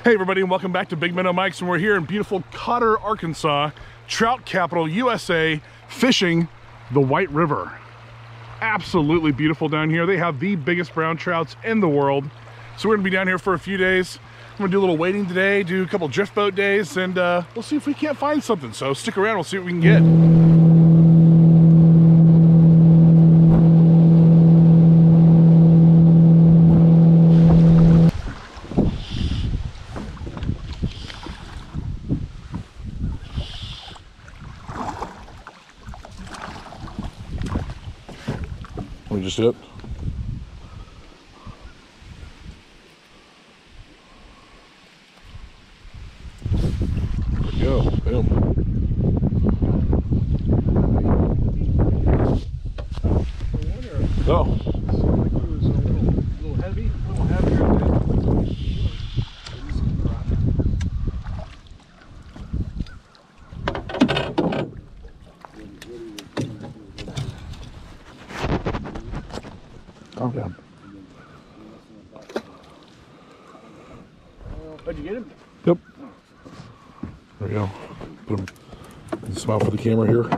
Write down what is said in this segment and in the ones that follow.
Hey everybody, and welcome back to Big Minnow Mike's, and we're here in beautiful Cotter, Arkansas, trout capital USA, fishing the White River. Absolutely beautiful down here. They have the biggest brown trouts in the world. So we're gonna be down here for a few days. I'm gonna do a little wading today, do a couple drift boat days, and we'll see if we can't find something. So stick around, we'll see what we can get. Let me just hit. There we go. Boom. Oh. Calm down. Did you get him? Yep. There we go. Put him. Smile for the camera here.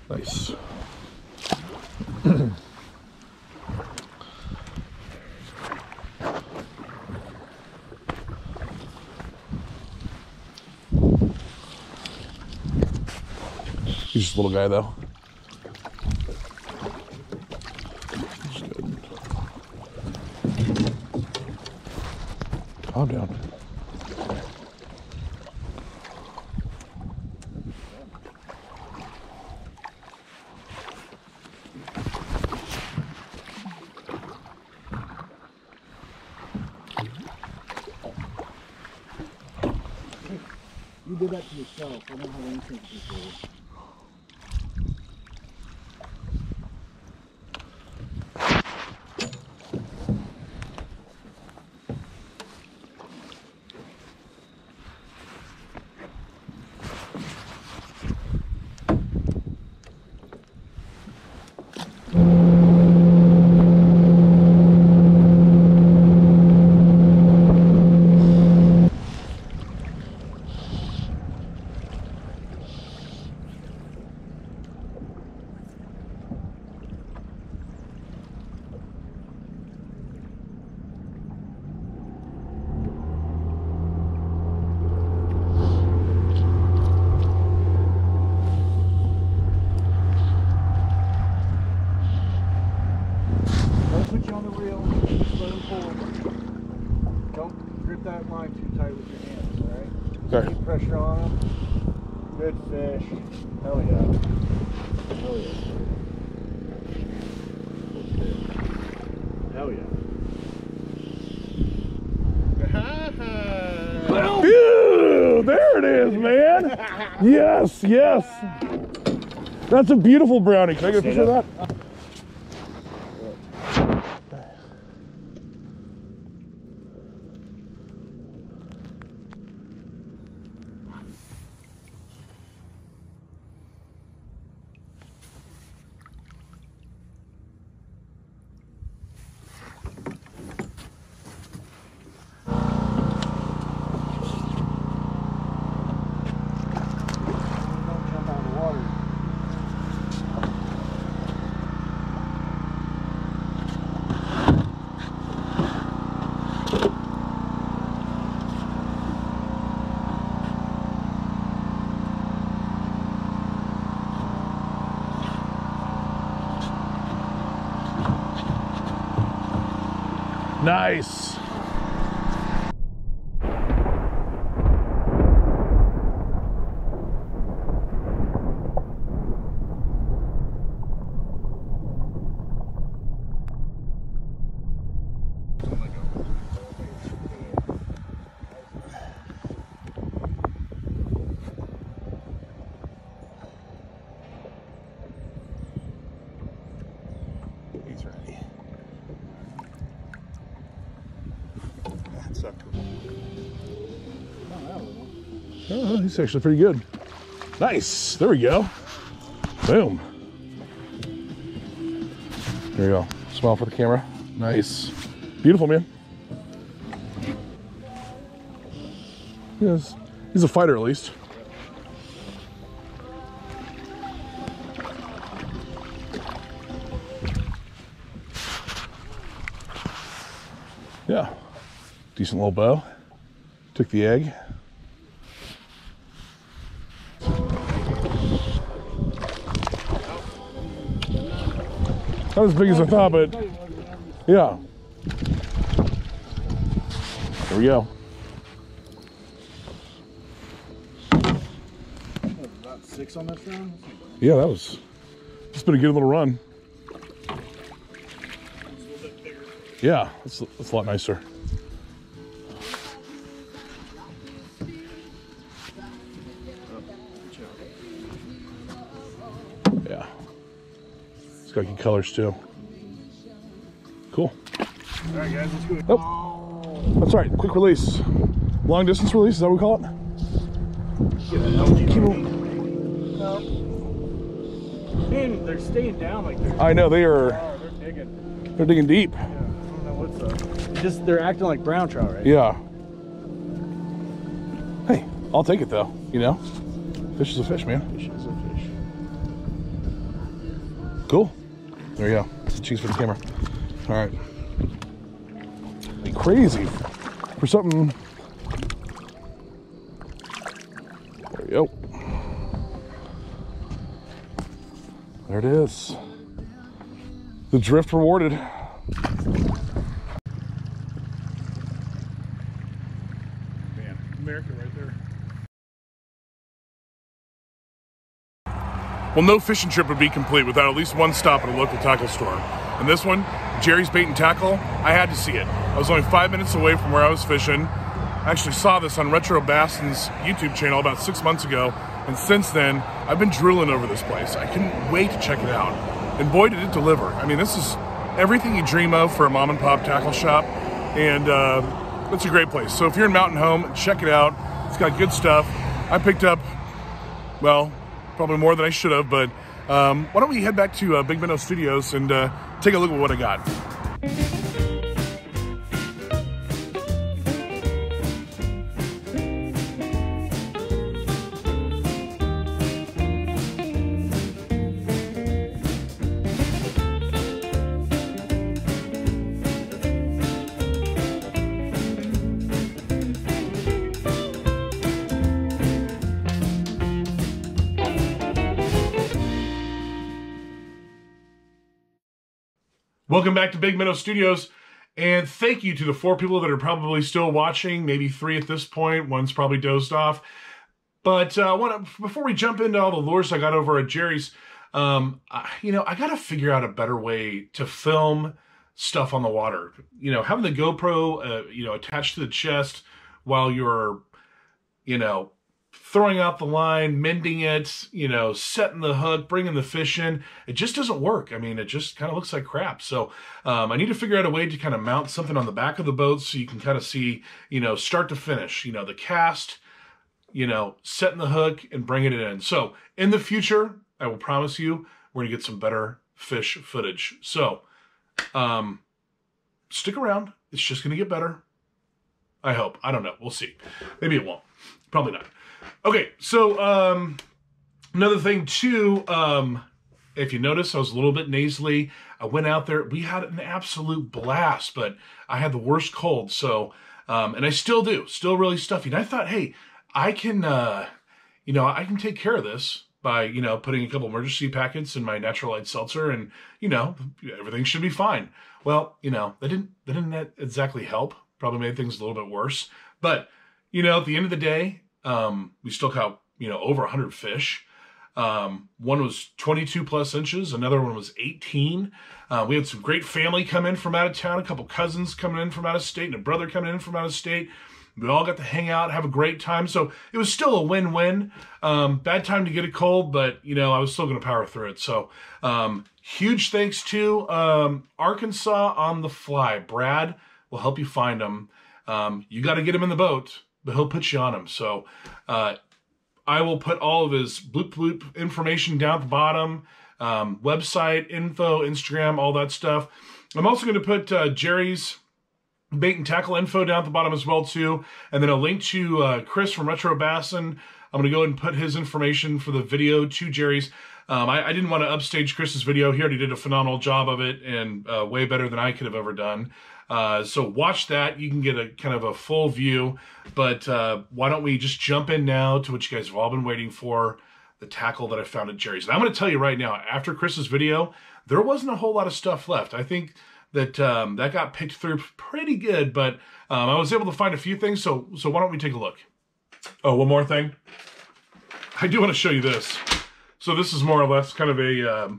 Nice. He's just a little guy though. Calm down. You did that to yourself. I don't have anything to do with it. That line too tight with your hands, alright? Okay. Keep pressure on them. Good fish. Hell yeah. Hell yeah. Hell yeah. Ew, there it is, man. Yes, yes. That's a beautiful brownie. Can I get a picture of that? Nice. He's ready. Oh, he's actually pretty good. Nice. There we go. Boom. There you go. Smile for the camera. Nice. Beautiful, man. He's a fighter at least. Yeah, decent little bow. Took the egg. Not as big as I thought, but yeah. There we go. About 6 on that sound? Yeah, that was. It's been a good little run. Yeah, that's a lot nicer. Yeah. It's got good colors too. Cool. Alright guys, let's go. Oh, that's all right. Quick release. Long distance release, is that what we call it? Keep them. No. Man, they're staying down like they're. I know, they are. Oh, they're digging. They're digging deep. Yeah, I don't know what's up. Just, they're acting like brown trout, right? Yeah. Hey, I'll take it though, you know? Fish is a fish, man. Fish is a fish. Cool. There you go. Cheese for the camera. All right. Be crazy for something. There we go. There it is. The drift rewarded. Man, America right there. Well, no fishing trip would be complete without at least one stop at a local tackle store. And this one, Gerry's Bait and Tackle, I had to see it. I was only 5 minutes away from where I was fishing. I actually saw this on Retro Bassin's YouTube channel about 6 months ago, and since then, I've been drooling over this place. I couldn't wait to check it out. And boy, did it deliver. I mean, this is everything you dream of for a mom and pop tackle shop, and it's a great place. So if you're in Mountain Home, check it out. It's got good stuff. I picked up, well, probably more than I should have, but why don't we head back to Big Minnow Studios and take a look at what I got. Welcome back to Big Minnow Studios, and thank you to the 4 people that are probably still watching, maybe 3 at this point. One's probably dozed off. But before we jump into all the lures I got over at Gerry's, you know, I got to figure out a better way to film stuff on the water. You know, having the GoPro, you know, attached to the chest while you're, you know, throwing out the line, mending it, you know, setting the hook, bringing the fish in. It just doesn't work. I mean, it just kind of looks like crap. So I need to figure out a way to kind of mount something on the back of the boat so you can kind of see, you know, start to finish, you know, the cast, you know, setting the hook and bringing it in. So in the future, I will promise you, we're going to get some better fish footage. So stick around. It's just going to get better. I hope. I don't know. We'll see. Maybe it won't. Probably not. Okay, so another thing too, if you notice, I was a little bit nasally. I went out there. We had an absolute blast, but I had the worst cold. So, and I still do, still really stuffy. And I thought, hey, I can, you know, I can take care of this by, you know, putting a couple emergency packets in my Natural Light seltzer, and you know, everything should be fine. Well, you know, that didn't exactly help. Probably made things a little bit worse. But you know, at the end of the day, we still caught, you know, over 100 fish. One was 22 plus inches. Another one was 18. We had some great family come in from out of town, a couple cousins coming in from out of state, and a brother coming in from out of state. We all got to hang out, have a great time. So it was still a win-win. Bad time to get a cold, but, you know, I was still going to power through it. So huge thanks to Arkansas on the Fly. Brad will help you find them. You got to get him in the boat, but he'll put you on him. So I will put all of his bloop bloop information down at the bottom, website, info, Instagram, all that stuff. I'm also going to put Gerry's bait and tackle info down at the bottom as well too, and then a link to Chris from Retro Bassin. I'm going to go ahead and put his information for the video to Gerry's. I didn't want to upstage Chris's video. He already did a phenomenal job of it, and way better than I could have ever done. So watch that. You can get a kind of a full view, but why don't we just jump in now to what you guys have all been waiting for, the tackle that I found at Gerry's. And I'm going to tell you right now, after Chris's video, there wasn't a whole lot of stuff left. I think that that got picked through pretty good, but I was able to find a few things, so why don't we take a look. Oh, one more thing. I do want to show you this. So this is more or less kind of a, it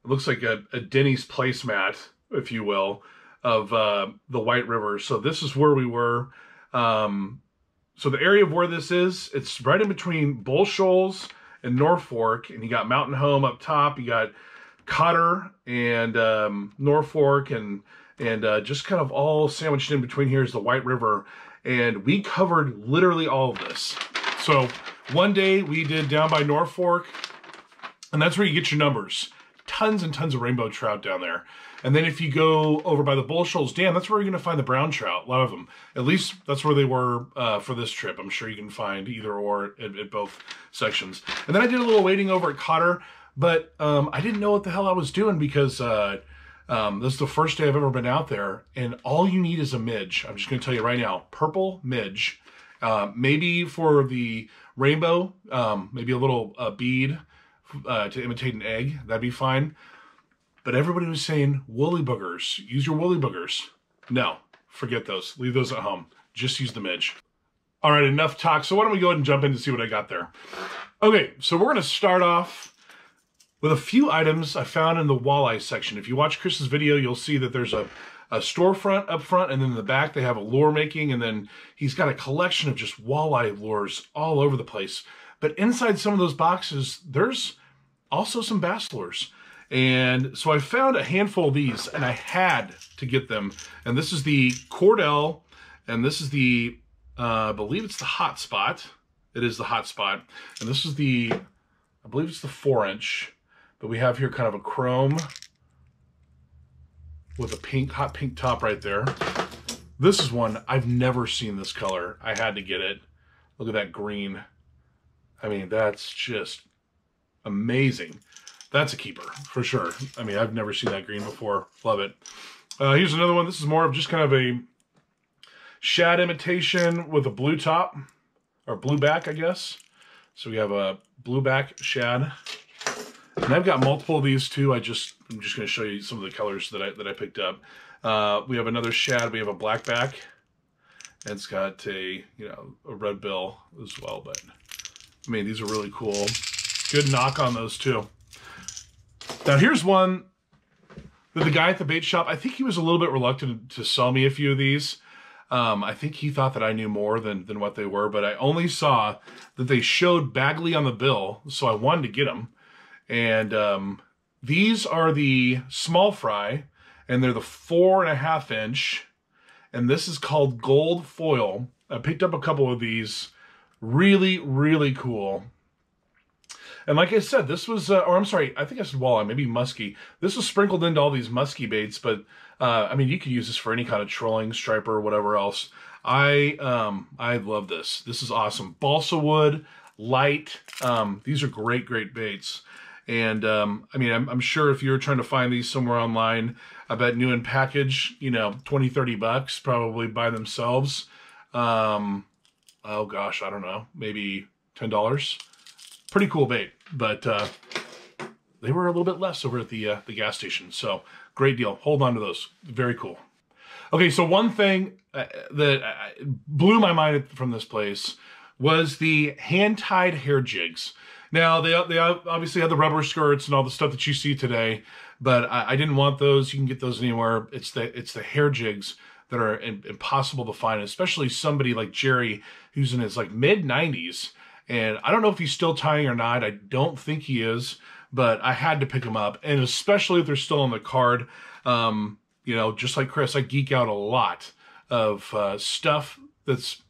looks like a Denny's placemat, if you will, of the White River. So this is where we were. So the area of where this is, it's right in between Bull Shoals and Norfolk, and you got Mountain Home up top, you got Cotter and Norfolk, and just kind of all sandwiched in between here is the White River, and we covered literally all of this. So one day we did down by Norfolk, and that's where you get your numbers. Tons and tons of rainbow trout down there. And then if you go over by the Bull Shoals Dam, that's where you're going to find the brown trout, a lot of them. At least that's where they were for this trip. I'm sure you can find either or at both sections. And then I did a little wading over at Cotter, but I didn't know what the hell I was doing because this is the first day I've ever been out there, and all you need is a midge. I'm just going to tell you right now, purple midge. Maybe for the rainbow, maybe a little bead to imitate an egg. That'd be fine. But everybody was saying woolly boogers. Use your woolly boogers. No, forget those. Leave those at home. Just use the midge. All right, enough talk. So why don't we go ahead and jump in to see what I got there. Okay, so we're going to start off with a few items I found in the walleye section. If you watch Chris's video, you'll see that there's a storefront up front, and then in the back they have a lure making, and then he's got a collection of just walleye lures all over the place. But inside some of those boxes, there's also some bass lures. And so I found a handful of these, and I had to get them. And this is the Cordell, and this is the, I believe it's the Hot Spot. It is the Hot Spot. And this is the, I believe it's the 4-inch. But we have here kind of a chrome with a pink, hot pink top right there. This is one, I've never seen this color. I had to get it. Look at that green. I mean, that's just amazing. That's a keeper, for sure. I mean, I've never seen that green before. Love it. Here's another one. This is more of just kind of a shad imitation with a blue top, or blue back, I guess. So we have a blue back shad. And I've got multiple of these too. I'm just going to show you some of the colors that I picked up. We have another shad. We have a black back. And it's got a, a red bill as well. But, I mean, these are really cool. Good knock on those too. Now here's one that the guy at the bait shop, I think he was a little bit reluctant to sell me a few of these. I think he thought that I knew more than what they were, but I only saw that they showed Bagley on the bill, so I wanted to get them. And these are the small fry, and they're the 4.5 inch, and this is called Gold Foil. I picked up a couple of these. Really, really cool. And like I said, this was, or I'm sorry, I think I said walleye, maybe muskie. This was sprinkled into all these muskie baits, but I mean, you could use this for any kind of trolling, striper, or whatever else. I love this. This is awesome. Balsa wood, light. These are great, great baits. And I mean, I'm sure if you're trying to find these somewhere online, I bet new in package, $20-30 probably by themselves. Oh gosh, I don't know, maybe $10. Pretty cool bait, but they were a little bit less over at the gas station. So great deal. Hold on to those. Very cool. Okay, so one thing that blew my mind from this place was the hand-tied hair jigs. Now, they obviously had the rubber skirts and all the stuff that you see today, but I didn't want those. You can get those anywhere. It's the hair jigs that are impossible to find, especially somebody like Gerry, who's in his mid-90s. And I don't know if he's still tying or not. I don't think he is, but I had to pick them up. And especially if they're still on the card, just like Chris, I geek out a lot of stuff that's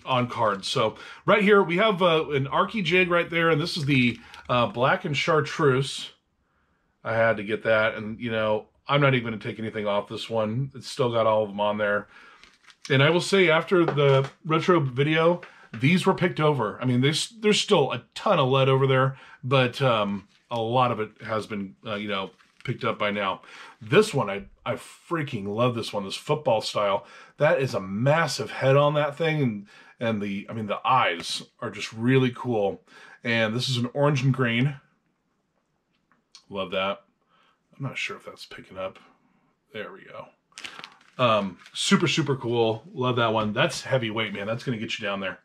on cards. So right here, we have an Arky Jig right there, and this is the Black and Chartreuse. I had to get that, and I'm not even going to take anything off this one. It's still got all of them on there. And I will say, after the retro video, these were picked over. I mean, there's still a ton of lead over there, but a lot of it has been, you know, picked up by now. This one, I freaking love this one, this football style. That is a massive head on that thing, and the eyes are just really cool. And this is an orange and green. Love that. I'm not sure if that's picking up. There we go. Super, super cool. Love that one. That's heavyweight, man. That's going to get you down there.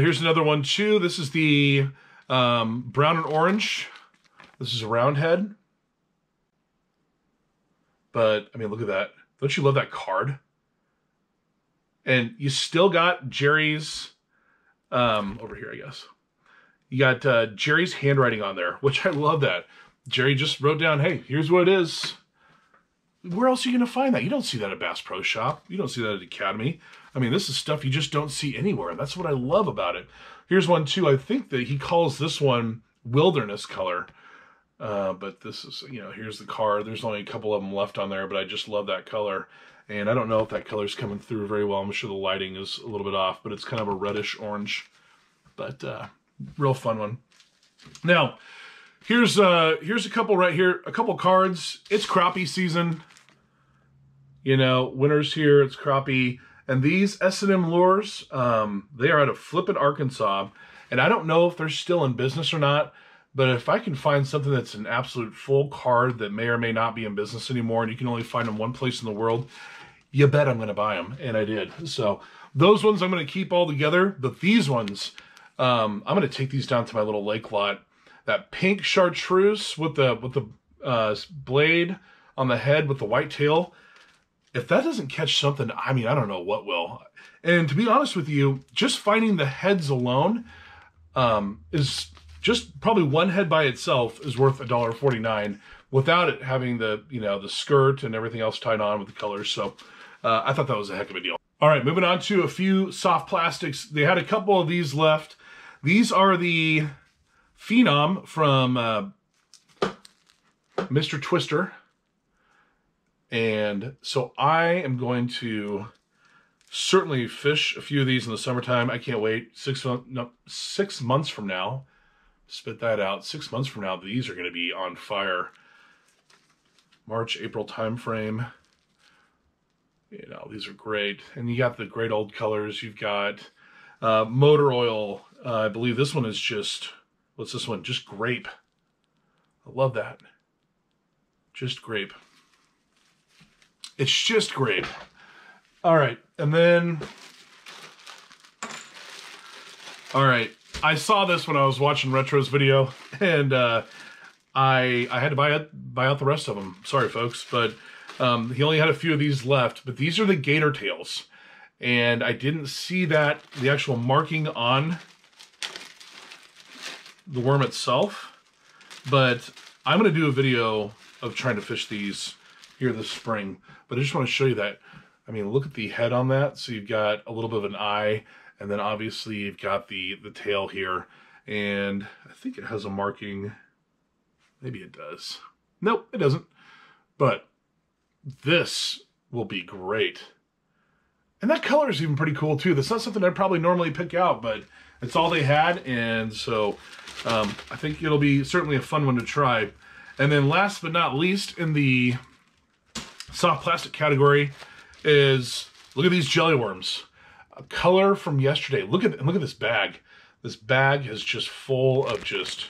Here's another one too. This is the brown and orange. This is a round head. But, I mean, look at that. Don't you love that card? And you still got Gerry's, over here, I guess. You got Gerry's handwriting on there, which I love that. Gerry just wrote down, hey, here's what it is. Where else are you going to find that? You don't see that at Bass Pro Shop. You don't see that at Academy. I mean, this is stuff you just don't see anywhere. And that's what I love about it. Here's one, too. I think that he calls this one Wilderness Color. But this is, you know, here's the card. There's only a couple of them left on there, but I just love that color. And I don't know if that color's coming through very well. I'm sure the lighting is a little bit off, but it's kind of a reddish orange. But real fun one. Now, here's a couple right here. A couple cards. It's crappie season. You know, winter's here. It's crappie. And these S&M lures, they are out of Flippin, Arkansas. And I don't know if they're still in business or not. But if I can find something that's an absolute full card that may or may not be in business anymore, and you can only find them one place in the world, you bet I'm going to buy them. And I did. So those ones I'm going to keep all together. But these ones, I'm going to take these down to my little lake lot. That pink chartreuse with the blade on the head with the white tail. If that doesn't catch something, I mean, I don't know what will. And to be honest with you, just finding the heads alone is just probably one head by itself is worth $1.49 without it having the, you know, the skirt and everything else tied on with the colors. So I thought that was a heck of a deal. All right, moving on to a few soft plastics. They had a couple of these left. These are the Phenom from Mr. Twister. And so I am going to certainly fish a few of these in the summertime. I can't wait. 6 months from now. Spit that out. 6 months from now, these are going to be on fire. March, April time frame. You know, these are great. And you got the great old colors. You've got motor oil. I believe this one is just, what's this one? Just grape. I love that. Just grape. It's just grape. All right. And then, all right. I saw this when I was watching Retro's video, and I had to buy out the rest of them. Sorry, folks, but he only had a few of these left. But these are the Gator Tails, and I didn't see the actual marking on the worm itself. But I'm going to do a video of trying to fish these here this spring. But I just want to show you that. I mean, look at the head on that. So you've got a little bit of an eye. And then obviously you've got the tail here. And I think it has a marking. Maybe it does. Nope, it doesn't. But this will be great. And that color is even pretty cool too. That's not something I'd probably normally pick out, but it's all they had. And so I think it'll be certainly a fun one to try. And then last but not least in the soft plastic category is, look at these jelly worms. A color from yesterday. Look at this bag. This bag is just full of just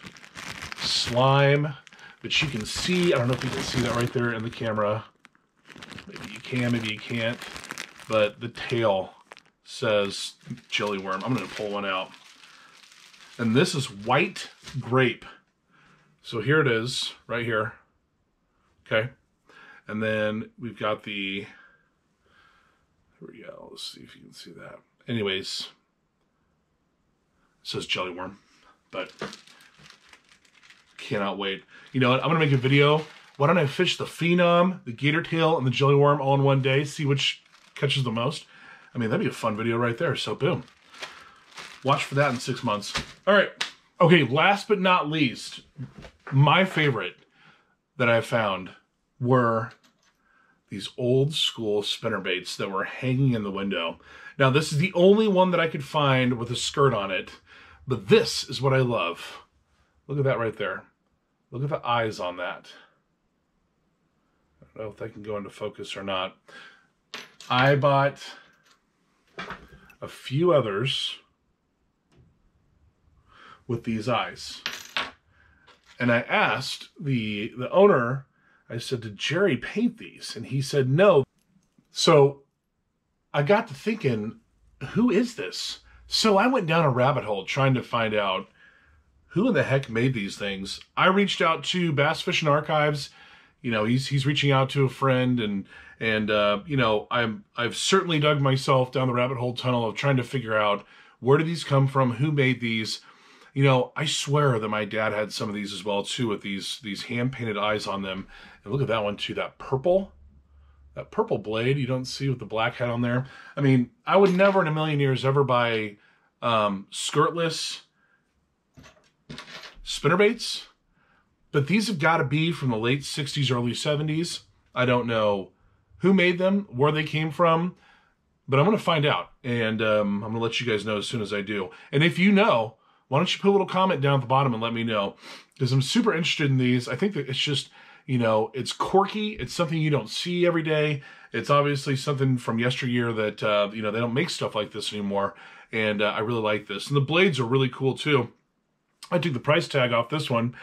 slime, but you can see, I don't know if you can see that right there in the camera. Maybe you can, maybe you can't. But the tail says jelly worm. I'm going to pull one out. And this is white grape. So here it is, right here. Okay. And then we've got the, here we go. Let's see if you can see that. Anyways, it says jelly worm, but cannot wait. You know what? I'm going to make a video. Why don't I fish the Phenom, the Gator Tail, and the jelly worm all in one day? See which catches the most. I mean, that'd be a fun video right there. So boom. Watch for that in 6 months. All right. Okay, last but not least, my favorite that I found were these old school spinnerbaits that were hanging in the window. Now, this is the only one that I could find with a skirt on it, but this is what I love. Look at that right there. Look at the eyes on that. I don't know if that can go into focus or not. I bought a few others with these eyes. And I asked the owner, I said, did Gerry paint these? And he said, no. So I got to thinking, who is this? So I went down a rabbit hole trying to find out who in the heck made these things. I reached out to Bass Fishing Archives. You know, he's reaching out to a friend, and you know, I've certainly dug myself down the rabbit hole tunnel of trying to figure out where did these come from, who made these. You know, I swear that my dad had some of these as well too, with these hand-painted eyes on them. And look at that one too, that purple blade you don't see with the black head on there. I mean, I would never in a million years ever buy skirtless spinnerbaits, but these have got to be from the late 60s, early 70s. I don't know who made them, where they came from, but I'm going to find out, and I'm going to let you guys know as soon as I do. And if you know, why don't you put a little comment down at the bottom and let me know, because I'm super interested in these. I think that it's just, you know, it's quirky. It's something you don't see every day. It's obviously something from yesteryear that, you know, they don't make stuff like this anymore, and I really like this. And the blades are really cool too. I took the price tag off this one,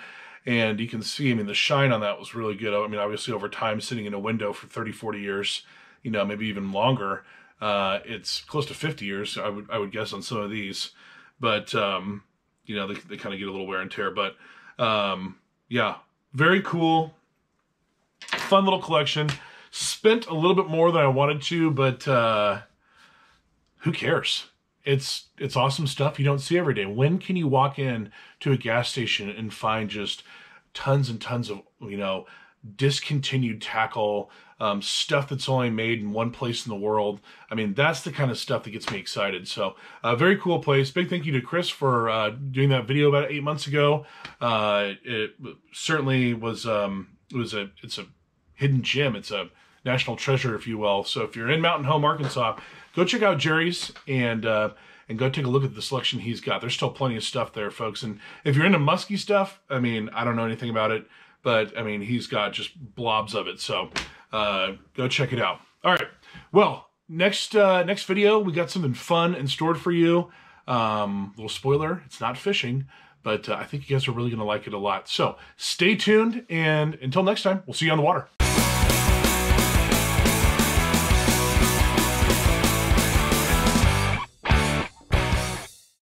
and you can see, I mean, the shine on that was really good. I mean, obviously over time, sitting in a window for 30, 40 years, you know, maybe even longer. It's close to 50 years, I would guess, on some of these. But, you know, they kind of get a little wear and tear. But, yeah, very cool. Fun little collection. Spent a little bit more than I wanted to, but who cares? It's awesome stuff you don't see every day. When can you walk in to a gas station and find just tons and tons of, you know, discontinued tackle, stuff that's only made in one place in the world? I mean, that's the kind of stuff that gets me excited. So, very cool place. Big thank you to Chris for doing that video about 8 months ago. It certainly was. It's a hidden gem. It's a national treasure, if you will. So if you're in Mountain Home, Arkansas, go check out Gerry's and go take a look at the selection he's got. There's still plenty of stuff there, folks. And if you're into musky stuff, I mean, I don't know anything about it, but I mean, he's got just blobs of it. So go check it out. All right. Well, next video, we got something fun and stored for you. Little spoiler, it's not fishing, but I think you guys are really going to like it a lot. So stay tuned, and until next time, we'll see you on the water.